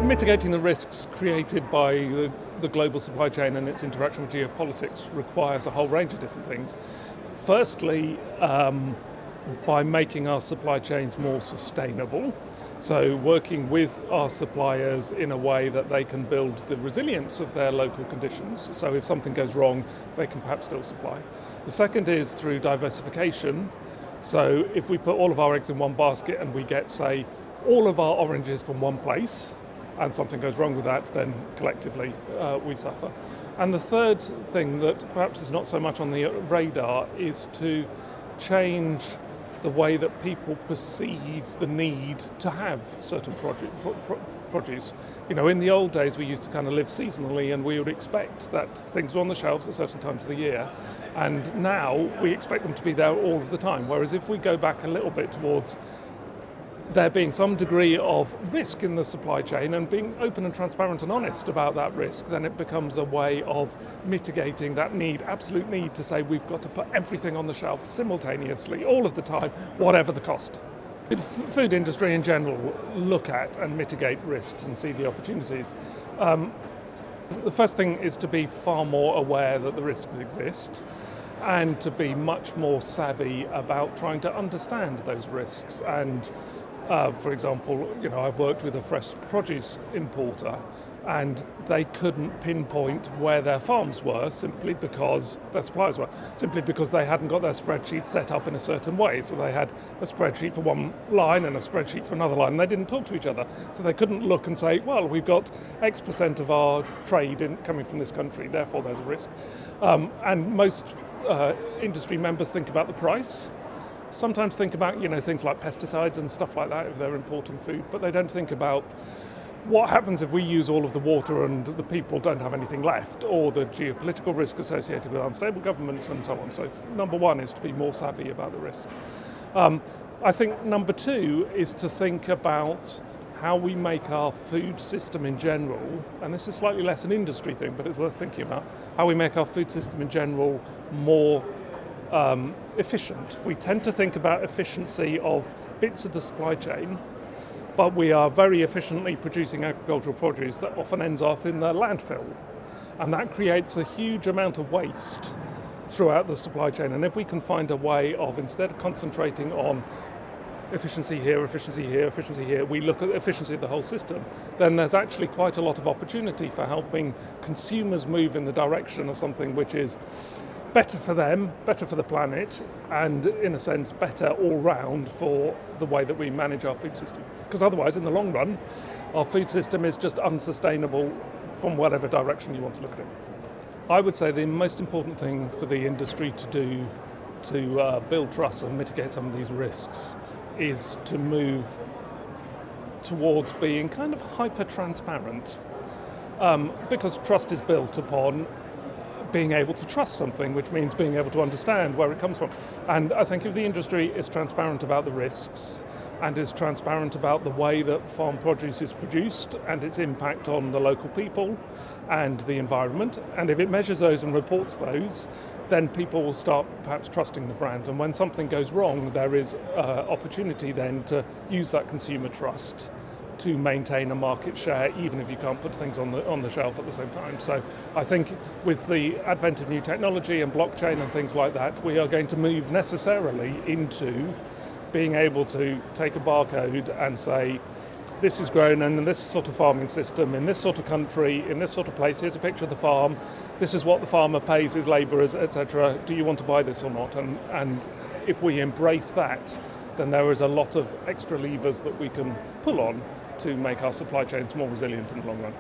Mitigating the risks created by the global supply chain and its interaction with geopolitics requires a whole range of different things. Firstly, by making our supply chains more sustainable. So working with our suppliers in a way that they can build the resilience of their local conditions. So if something goes wrong, they can perhaps still supply. The second is through diversification. So if we put all of our eggs in one basket and we get, say, all of our oranges from one place, and something goes wrong with that, then collectively we suffer. And the third thing that perhaps is not so much on the radar is to change the way that people perceive the need to have certain produce. You know, in the old days we used to kind of live seasonally and we would expect that things were on the shelves at certain times of the year, and now we expect them to be there all of the time. Whereas if we go back a little bit towards there being some degree of risk in the supply chain and being open and transparent and honest about that risk, then it becomes a way of mitigating that absolute need to say we've got to put everything on the shelf simultaneously, all of the time, whatever the cost. The food industry in general look at and mitigate risks and see the opportunities. The first thing is to be far more aware that the risks exist, and to be much more savvy about trying to understand those risks. And for example, you know, I've worked with a fresh produce importer, and they couldn't pinpoint where their farms were simply because their suppliers were, simply because they hadn't got their spreadsheet set up in a certain way. So they had a spreadsheet for one line and a spreadsheet for another line, and they didn't talk to each other. So they couldn't look and say, well, we've got X% of our trade coming from this country, therefore there's a risk. And most industry members think about the price. Sometimes think about, you know, things like pesticides and stuff like that if they're importing food, but they don't think about what happens if we use all of the water and the people don't have anything left, or the geopolitical risk associated with unstable governments and so on. So number one is to be more savvy about the risks. I think number two is to think about how we make our food system in general, and this is slightly less an industry thing, but it's worth thinking about, how we make our food system in general more efficient. We tend to think about efficiency of bits of the supply chain, but we are very efficiently producing agricultural produce that often ends up in the landfill. And that creates a huge amount of waste throughout the supply chain. And if we can find a way of, instead of concentrating on efficiency here, efficiency here, efficiency here, we look at efficiency of the whole system, then there's actually quite a lot of opportunity for helping consumers move in the direction of something which is better for them, better for the planet, and in a sense better all round for the way that we manage our food system. Because otherwise, in the long run, our food system is just unsustainable from whatever direction you want to look at it. I would say the most important thing for the industry to do to build trust and mitigate some of these risks is to move towards being kind of hyper-transparent, because trust is built upon being able to trust something, which means being able to understand where it comes from. And I think if the industry is transparent about the risks and is transparent about the way that farm produce is produced and its impact on the local people and the environment, and if it measures those and reports those, then people will start perhaps trusting the brands. And when something goes wrong, there is opportunity then to use that consumer trust to maintain a market share, even if you can't put things on the shelf at the same time. So I think with the advent of new technology and blockchain and things like that, we are going to move necessarily into being able to take a barcode and say, this is grown in this sort of farming system, in this sort of country, in this sort of place, here's a picture of the farm, this is what the farmer pays his labourers, etc. Do you want to buy this or not? And if we embrace that, then there is a lot of extra levers that we can pull on to make our supply chains more resilient in the long run.